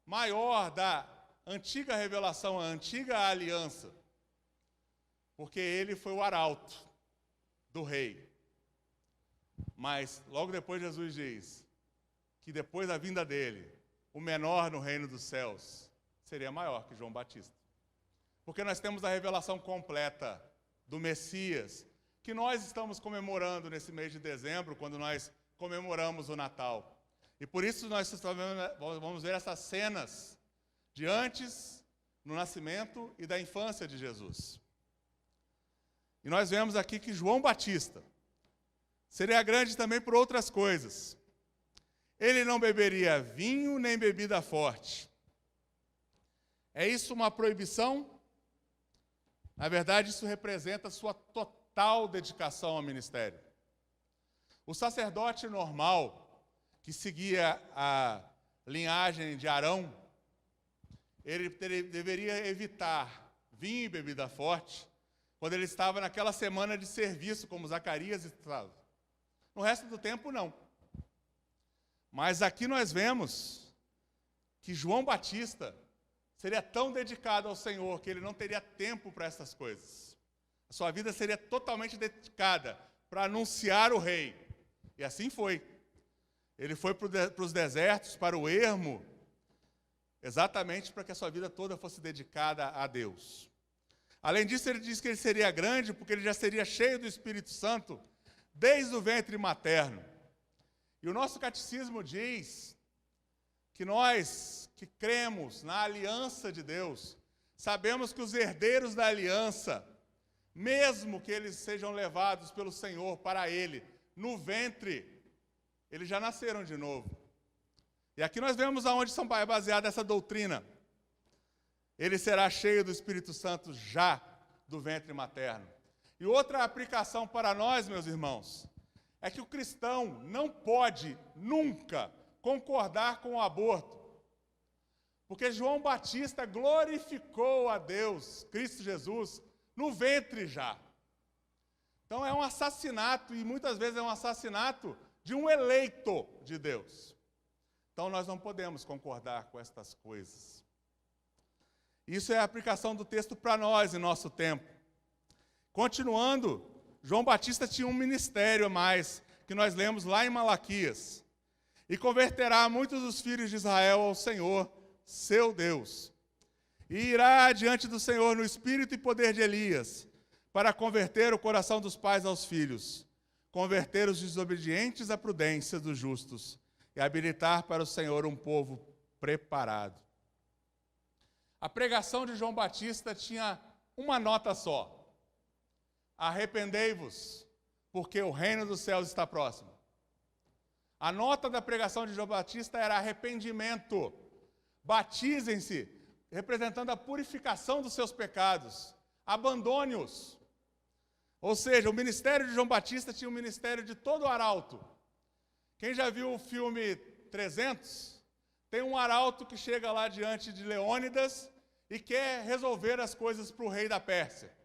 maior da antiga revelação, a antiga aliança, porque ele foi o arauto do rei. Mas logo depois Jesus diz que depois da vinda dele, o menor no reino dos céus seria maior que João Batista. Porque nós temos a revelação completa do Messias, que nós estamos comemorando nesse mês de dezembro, quando nós comemoramos o Natal. E por isso nós vamos ver essas cenas de antes, no nascimento e da infância de Jesus. E nós vemos aqui que João Batista seria grande também por outras coisas. Ele não beberia vinho nem bebida forte. É isso uma proibição? Na verdade, isso representa sua total dedicação ao ministério. O sacerdote normal, que seguia a linhagem de Arão, ele deveria evitar vinho e bebida forte quando ele estava naquela semana de serviço, como Zacarias estava. No resto do tempo, não. Mas aqui nós vemos que João Batista seria tão dedicado ao Senhor que ele não teria tempo para essas coisas. A sua vida seria totalmente dedicada para anunciar o rei. E assim foi. Ele foi para os desertos, para o ermo, exatamente para que a sua vida toda fosse dedicada a Deus. Além disso, ele diz que ele seria grande porque ele já seria cheio do Espírito Santo desde o ventre materno. E o nosso catecismo diz que nós que cremos na aliança de Deus, sabemos que os herdeiros da aliança, mesmo que eles sejam levados pelo Senhor para Ele, no ventre, eles já nasceram de novo. E aqui nós vemos aonde são baseada essa doutrina. Ele será cheio do Espírito Santo já do ventre materno. E outra aplicação para nós, meus irmãos, é que o cristão não pode nunca concordar com o aborto. Porque João Batista glorificou a Deus, Cristo Jesus, no ventre já. Então é um assassinato, e muitas vezes é um assassinato de um eleito de Deus. Então nós não podemos concordar com estas coisas. Isso é a aplicação do texto para nós em nosso tempo. Continuando, João Batista tinha um ministério a mais, que nós lemos lá em Malaquias. E converterá muitos dos filhos de Israel ao Senhor, seu Deus. E irá diante do Senhor no espírito e poder de Elias, para converter o coração dos pais aos filhos, converter os desobedientes à prudência dos justos, e habilitar para o Senhor um povo preparado. A pregação de João Batista tinha uma nota só: arrependei-vos, porque o reino dos céus está próximo. A nota da pregação de João Batista era arrependimento. Batizem-se, representando a purificação dos seus pecados. Abandone-os. Ou seja, o ministério de João Batista tinha o ministério de todo arauto. Quem já viu o filme 300, tem um arauto que chega lá diante de Leônidas e quer resolver as coisas para o rei da Pérsia.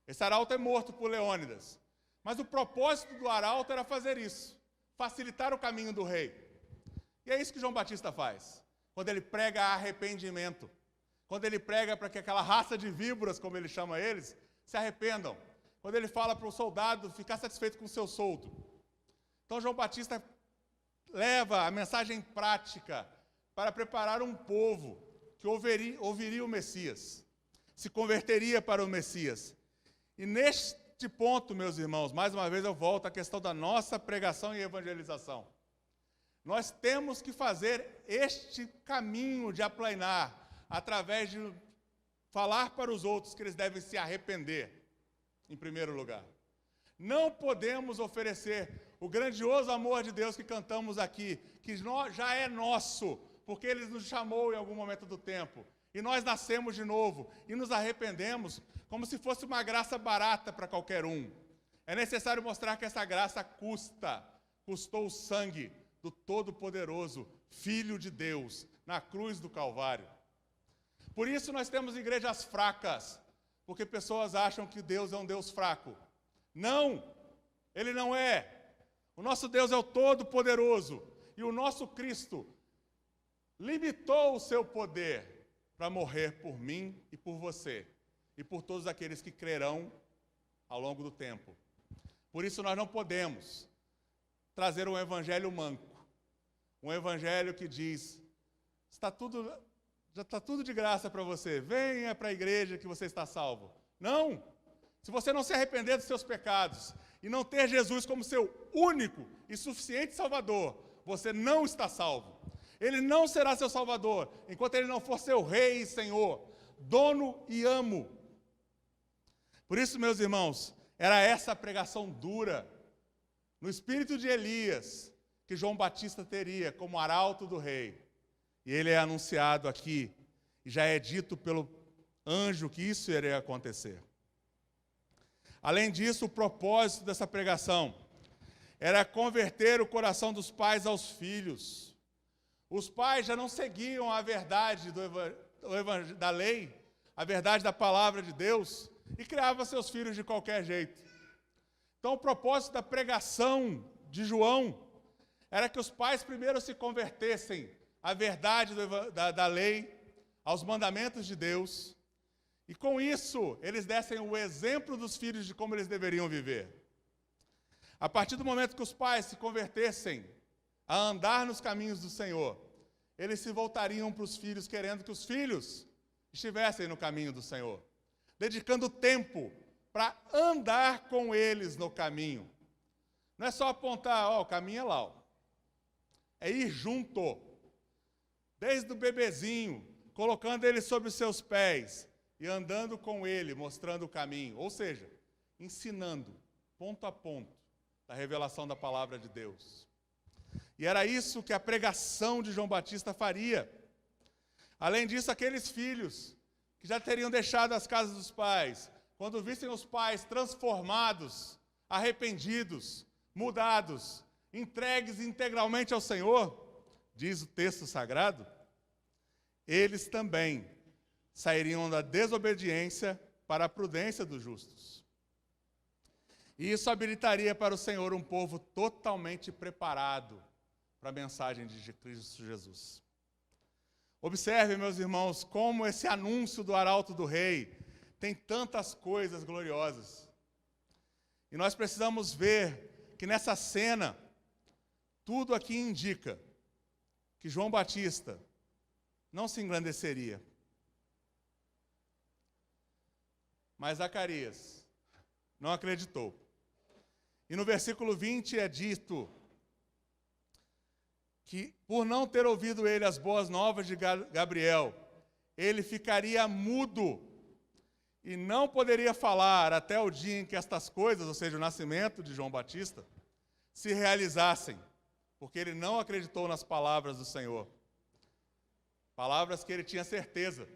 Esse arauto é morto por Leônidas. Mas o propósito do arauto era fazer isso, facilitar o caminho do rei. E é isso que João Batista faz, quando ele prega arrependimento. Quando ele prega para que aquela raça de víboras, como ele chama eles, se arrependam. Quando ele fala para o soldado ficar satisfeito com o seu soldo. Então João Batista leva a mensagem prática para preparar um povo que ouviria o Messias, se converteria para o Messias. E neste ponto, meus irmãos, mais uma vez eu volto à questão da nossa pregação e evangelização. Nós temos que fazer este caminho de aplainar, através de falar para os outros que eles devem se arrepender, em primeiro lugar. Não podemos oferecer o grandioso amor de Deus que cantamos aqui, que já é nosso, porque Ele nos chamou em algum momento do tempo. E nós nascemos de novo e nos arrependemos como se fosse uma graça barata para qualquer um. É necessário mostrar que essa graça custou o sangue do Todo-Poderoso, Filho de Deus, na cruz do Calvário. Por isso nós temos igrejas fracas, porque pessoas acham que Deus é um Deus fraco. Não, Ele não é. O nosso Deus é o Todo-Poderoso, e o nosso Cristo limitou o seu poder para morrer por mim e por você, e por todos aqueles que crerão ao longo do tempo. Por isso nós não podemos trazer um evangelho manco, um evangelho que diz, já está tudo de graça para você, venha para a igreja que você está salvo. Não! Se você não se arrepender dos seus pecados e não ter Jesus como seu único e suficiente Salvador, você não está salvo. Ele não será seu salvador, enquanto ele não for seu rei e senhor, dono e amo. Por isso, meus irmãos, era essa a pregação dura, no espírito de Elias, que João Batista teria como arauto do rei. E ele é anunciado aqui, e já é dito pelo anjo que isso iria acontecer. Além disso, o propósito dessa pregação era converter o coração dos pais aos filhos. Os pais já não seguiam a verdade da lei, a verdade da palavra de Deus, e criavam seus filhos de qualquer jeito. Então, o propósito da pregação de João era que os pais primeiro se convertessem à verdade da lei, aos mandamentos de Deus, e com isso eles dessem o exemplo dos filhos de como eles deveriam viver. A partir do momento que os pais se convertessem a andar nos caminhos do Senhor, eles se voltariam para os filhos, querendo que os filhos estivessem no caminho do Senhor, dedicando tempo para andar com eles no caminho. Não é só apontar, o caminho é lá, ó. É ir junto, desde o bebezinho, colocando ele sobre os seus pés e andando com ele, mostrando o caminho, ou seja, ensinando, ponto a ponto, da revelação da palavra de Deus. E era isso que a pregação de João Batista faria. Além disso, aqueles filhos que já teriam deixado as casas dos pais, quando vissem os pais transformados, arrependidos, mudados, entregues integralmente ao Senhor, diz o texto sagrado, eles também sairiam da desobediência para a prudência dos justos. E isso habilitaria para o Senhor um povo totalmente preparado para a mensagem de Cristo Jesus. Observe, meus irmãos, como esse anúncio do arauto do rei tem tantas coisas gloriosas. E nós precisamos ver que nessa cena, tudo aqui indica que João Batista não se engrandeceria. Mas Zacarias não acreditou. E no versículo 20 é dito que, por não ter ouvido ele as boas novas de Gabriel, ele ficaria mudo e não poderia falar até o dia em que estas coisas, ou seja, o nascimento de João Batista, se realizassem, porque ele não acreditou nas palavras do Senhor. Palavras que ele tinha certeza,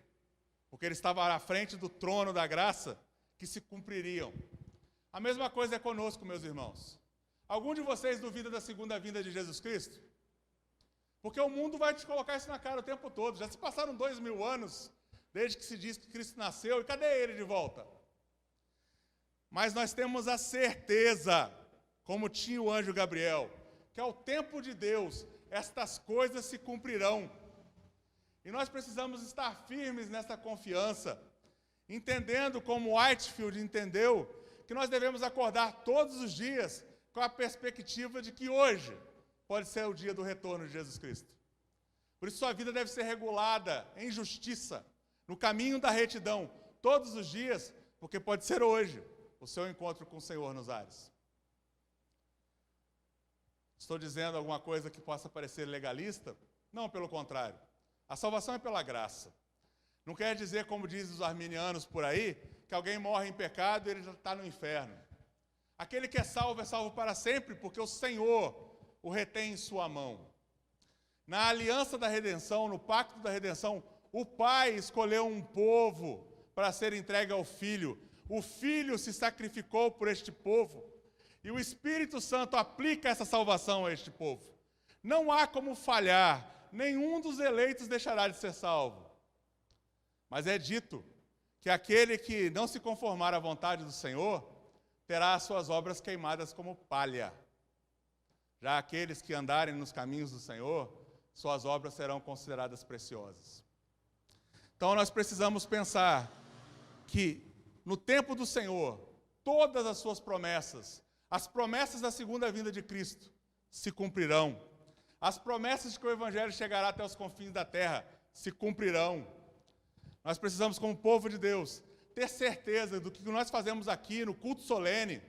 porque ele estava à frente do trono da graça, que se cumpririam. A mesma coisa é conosco, meus irmãos. Algum de vocês duvida da segunda vinda de Jesus Cristo? Porque o mundo vai te colocar isso na cara o tempo todo. Já se passaram 2000 anos desde que se diz que Cristo nasceu, e cadê ele de volta? Mas nós temos a certeza, como tinha o anjo Gabriel, que ao tempo de Deus, estas coisas se cumprirão. E nós precisamos estar firmes nessa confiança, entendendo como Whitefield entendeu, que nós devemos acordar todos os dias com a perspectiva de que hoje pode ser o dia do retorno de Jesus Cristo. Por isso sua vida deve ser regulada em justiça, no caminho da retidão, todos os dias, porque pode ser hoje o seu encontro com o Senhor nos ares. Estou dizendo alguma coisa que possa parecer legalista? Não, pelo contrário. A salvação é pela graça. Não quer dizer, como dizem os arminianos por aí, que alguém morre em pecado e ele já está no inferno. Aquele que é salvo para sempre, porque o Senhor o retém em sua mão. Na aliança da redenção, no pacto da redenção, o Pai escolheu um povo para ser entregue ao Filho. O Filho se sacrificou por este povo. E o Espírito Santo aplica essa salvação a este povo. Não há como falhar, nenhum dos eleitos deixará de ser salvo. Mas é dito que aquele que não se conformar à vontade do Senhor, terá as suas obras queimadas como palha. Já aqueles que andarem nos caminhos do Senhor, suas obras serão consideradas preciosas. Então nós precisamos pensar que no tempo do Senhor, todas as suas promessas, as promessas da segunda vinda de Cristo se cumprirão. As promessas de que o Evangelho chegará até os confins da terra se cumprirão. Nós precisamos, como povo de Deus, ter certeza do que nós fazemos aqui no culto solene,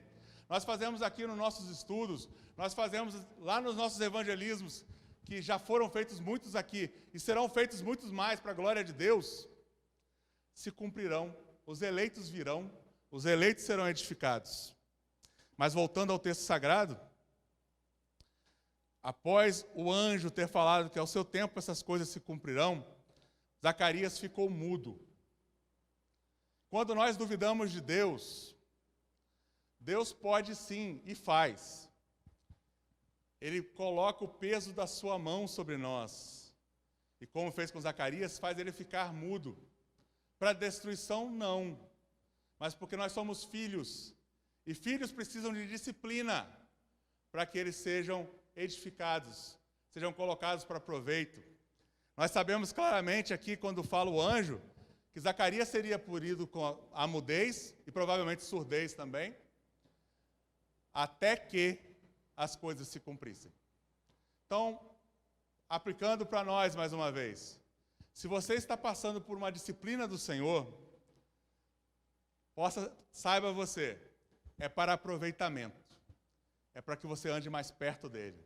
nós fazemos aqui nos nossos estudos, nós fazemos lá nos nossos evangelismos, que já foram feitos muitos aqui e serão feitos muitos mais para a glória de Deus, se cumprirão, os eleitos virão, os eleitos serão edificados. Mas voltando ao texto sagrado, após o anjo ter falado que ao seu tempo essas coisas se cumprirão, Zacarias ficou mudo. Quando nós duvidamos de Deus, Deus pode sim e faz. Ele coloca o peso da sua mão sobre nós. E como fez com Zacarias, faz ele ficar mudo. Para destruição, não. Mas porque nós somos filhos. E filhos precisam de disciplina para que eles sejam edificados, sejam colocados para proveito. Nós sabemos claramente aqui, quando fala o anjo, que Zacarias seria punido com a mudez e provavelmente surdez também, até que as coisas se cumprissem. Então, aplicando para nós mais uma vez, se você está passando por uma disciplina do Senhor, saiba você, é para aproveitamento, é para que você ande mais perto dele.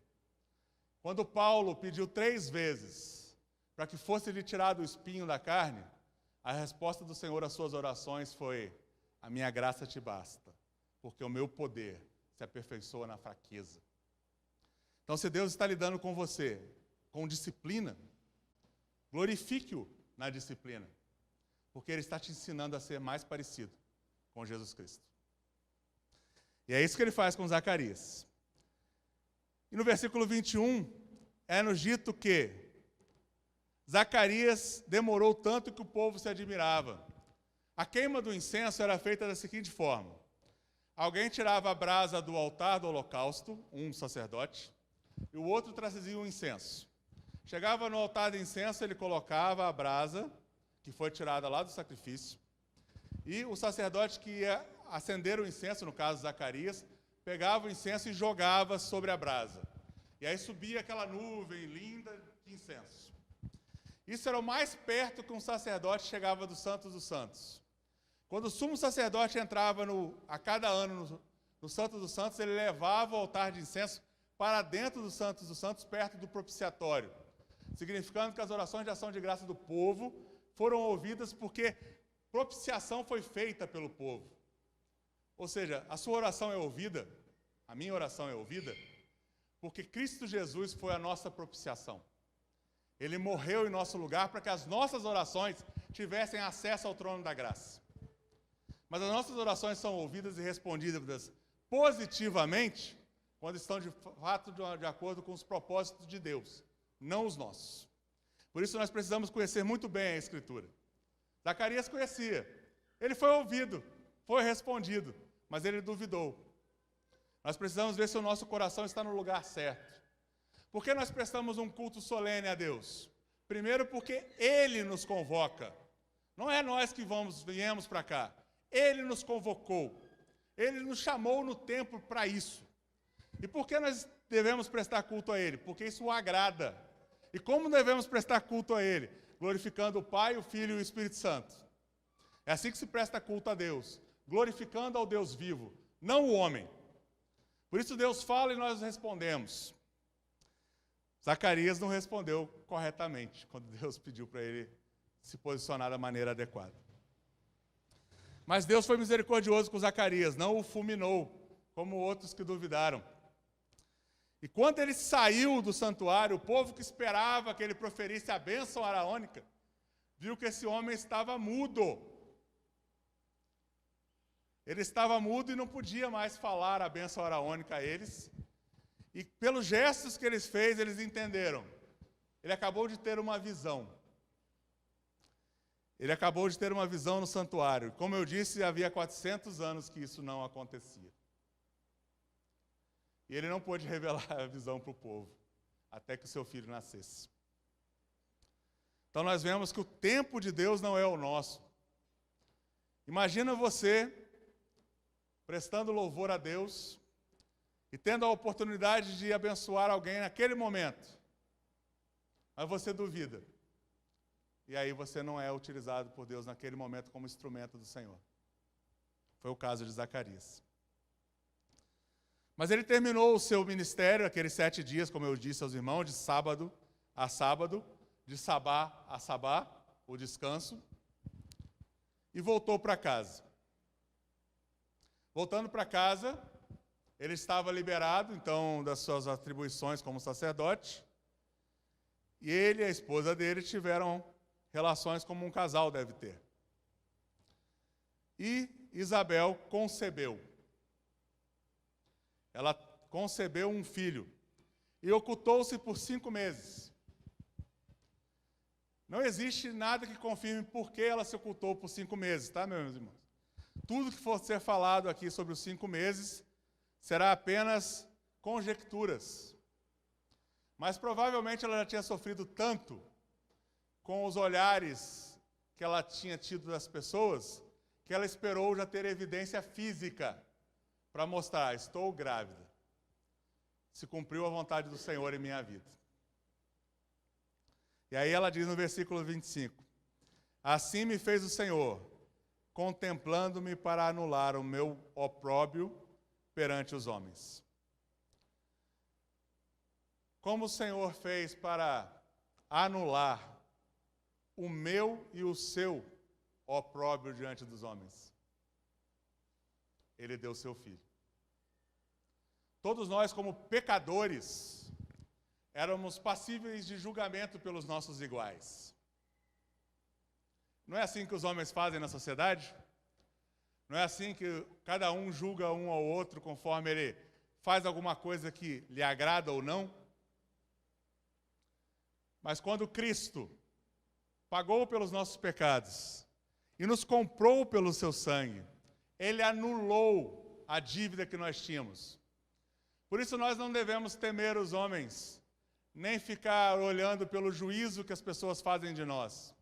Quando Paulo pediu 3 vezes para que fosse lhe tirado o espinho da carne, a resposta do Senhor às suas orações foi: a minha graça te basta, porque o meu poder se aperfeiçoa na fraqueza. Então, se Deus está lidando com você com disciplina, glorifique-o na disciplina, porque Ele está te ensinando a ser mais parecido com Jesus Cristo. E é isso que Ele faz com Zacarias. E no versículo 21, é-nos dito que Zacarias demorou tanto que o povo se admirava. A queima do incenso era feita da seguinte forma: alguém tirava a brasa do altar do holocausto, um sacerdote, e o outro trazia o incenso. Chegava no altar de incenso, ele colocava a brasa, que foi tirada lá do sacrifício, e o sacerdote que ia acender o incenso, no caso Zacarias, pegava o incenso e jogava sobre a brasa. E aí subia aquela nuvem linda de incenso. Isso era o mais perto que um sacerdote chegava do Santo dos Santos. Quando o sumo sacerdote entrava a cada ano no Santo dos Santos, ele levava o altar de incenso para dentro do Santo dos Santos, perto do propiciatório, significando que as orações de ação de graça do povo foram ouvidas porque propiciação foi feita pelo povo. Ou seja, a sua oração é ouvida, a minha oração é ouvida, porque Cristo Jesus foi a nossa propiciação. Ele morreu em nosso lugar para que as nossas orações tivessem acesso ao trono da graça. Mas as nossas orações são ouvidas e respondidas positivamente quando estão de fato de acordo com os propósitos de Deus, não os nossos. Por isso nós precisamos conhecer muito bem a Escritura. Zacarias conhecia, ele foi ouvido, foi respondido, mas ele duvidou. Nós precisamos ver se o nosso coração está no lugar certo. Por que nós prestamos um culto solene a Deus? Primeiro porque Ele nos convoca. Não é nós que viemos para cá. Ele nos convocou. Ele nos chamou no templo para isso. E por que nós devemos prestar culto a Ele? Porque isso o agrada. E como devemos prestar culto a Ele? Glorificando o Pai, o Filho e o Espírito Santo. É assim que se presta culto a Deus. Glorificando ao Deus vivo, não o homem. Por isso Deus fala e nós respondemos. Zacarias não respondeu corretamente quando Deus pediu para ele se posicionar da maneira adequada. Mas Deus foi misericordioso com Zacarias, não o fulminou, como outros que duvidaram. E quando ele saiu do santuário, o povo que esperava que ele proferisse a bênção araônica, viu que esse homem estava mudo. Ele estava mudo e não podia mais falar a bênção araônica a eles. E pelos gestos que ele fez, eles entenderam. Ele acabou de ter uma visão. Ele acabou de ter uma visão no santuário. Como eu disse, havia 400 anos que isso não acontecia. E ele não pôde revelar a visão para o povo, até que o seu filho nascesse. Então nós vemos que o tempo de Deus não é o nosso. Imagina você prestando louvor a Deus e tendo a oportunidade de abençoar alguém naquele momento, mas você duvida. E aí você não é utilizado por Deus naquele momento como instrumento do Senhor. Foi o caso de Zacarias. Mas ele terminou o seu ministério, aqueles 7 dias, como eu disse aos irmãos, de sábado a sábado, de sabá a sabá, o descanso, e voltou para casa. Voltando para casa, ele estava liberado, então, das suas atribuições como sacerdote, e ele e a esposa dele tiveram relações como um casal deve ter. E Isabel concebeu. Ela concebeu um filho e ocultou-se por 5 meses. Não existe nada que confirme por que ela se ocultou por 5 meses, tá, meus irmãos? Tudo que for ser falado aqui sobre os 5 meses será apenas conjecturas. Mas provavelmente ela já tinha sofrido tanto com os olhares que ela tinha tido das pessoas, que ela esperou já ter evidência física para mostrar: estou grávida. Se cumpriu a vontade do Senhor em minha vida. E aí ela diz no versículo 25: assim me fez o Senhor, contemplando-me para anular o meu opróbrio perante os homens. Como o Senhor fez para anular o meu e o seu opróbrio diante dos homens? Ele deu seu filho. Todos nós, como pecadores, éramos passíveis de julgamento pelos nossos iguais. Não é assim que os homens fazem na sociedade? Não é assim que cada um julga um ao outro conforme ele faz alguma coisa que lhe agrada ou não? Mas quando Cristo pagou pelos nossos pecados e nos comprou pelo seu sangue, ele anulou a dívida que nós tínhamos. Por isso nós não devemos temer os homens, nem ficar olhando pelo juízo que as pessoas fazem de nós.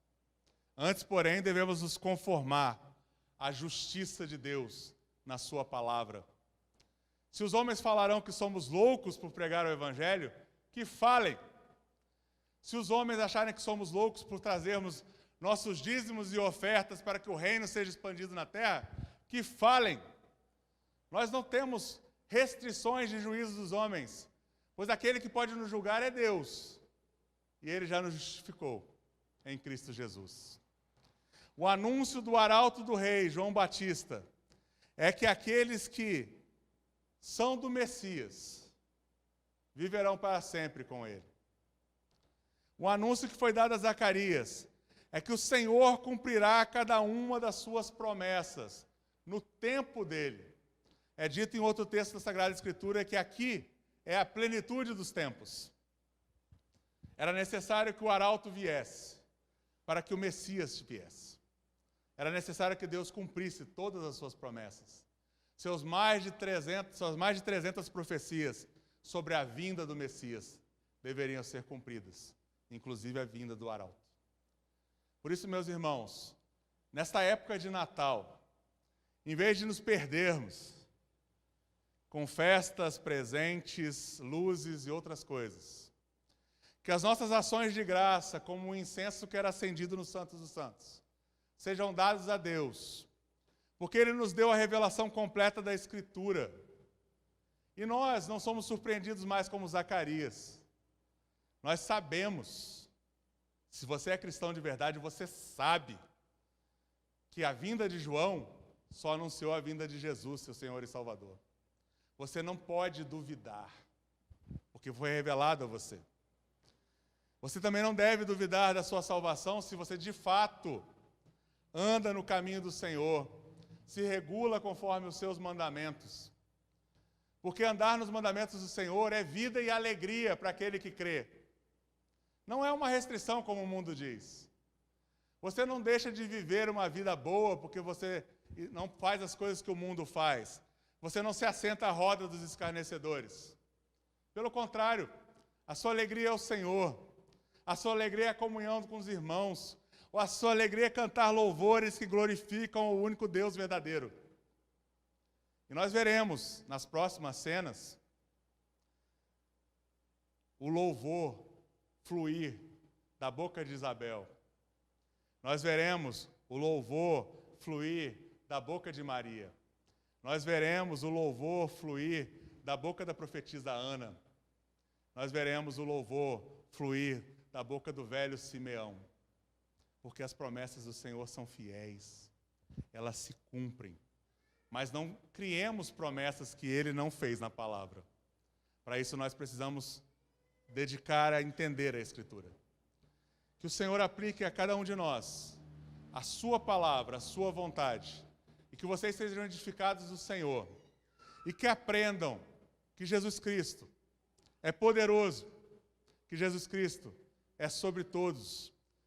Antes, porém, devemos nos conformar à justiça de Deus na sua palavra. Se os homens falarão que somos loucos por pregar o evangelho, que falem. Se os homens acharem que somos loucos por trazermos nossos dízimos e ofertas para que o reino seja expandido na terra, que falem. Nós não temos restrições de juízo dos homens, pois aquele que pode nos julgar é Deus, e ele já nos justificou em Cristo Jesus. O anúncio do arauto do rei, João Batista, é que aqueles que são do Messias viverão para sempre com ele. O anúncio que foi dado a Zacarias é que o Senhor cumprirá cada uma das suas promessas no tempo dele. É dito em outro texto da Sagrada Escritura que aqui é a plenitude dos tempos. Era necessário que o arauto viesse para que o Messias viesse. Era necessário que Deus cumprisse todas as suas promessas. Suas mais de 300 profecias sobre a vinda do Messias deveriam ser cumpridas, inclusive a vinda do arauto. Por isso, meus irmãos, nesta época de Natal, em vez de nos perdermos com festas, presentes, luzes e outras coisas, que as nossas ações de graça, como o incenso que era acendido no Santos dos Santos, sejam dados a Deus, porque Ele nos deu a revelação completa da Escritura. E nós não somos surpreendidos mais como Zacarias. Nós sabemos, se você é cristão de verdade, você sabe que a vinda de João só anunciou a vinda de Jesus, seu Senhor e Salvador. Você não pode duvidar, porque foi revelado a você. Você também não deve duvidar da sua salvação se você de fato anda no caminho do Senhor, se regula conforme os seus mandamentos. Porque andar nos mandamentos do Senhor é vida e alegria para aquele que crê. Não é uma restrição, como o mundo diz. Você não deixa de viver uma vida boa porque você não faz as coisas que o mundo faz. Você não se assenta à roda dos escarnecedores. Pelo contrário, a sua alegria é o Senhor. A sua alegria é a comunhão com os irmãos. Ou a sua alegria é cantar louvores que glorificam o único Deus verdadeiro. E nós veremos nas próximas cenas o louvor fluir da boca de Isabel. Nós veremos o louvor fluir da boca de Maria. Nós veremos o louvor fluir da boca da profetisa Ana, nós veremos o louvor fluir da boca do velho Simeão. Porque as promessas do Senhor são fiéis, elas se cumprem. Mas não criemos promessas que Ele não fez na palavra. Para isso nós precisamos dedicar a entender a Escritura. Que o Senhor aplique a cada um de nós a sua palavra, a sua vontade. E que vocês sejam edificados do Senhor. E que aprendam que Jesus Cristo é poderoso, que Jesus Cristo é sobre todos,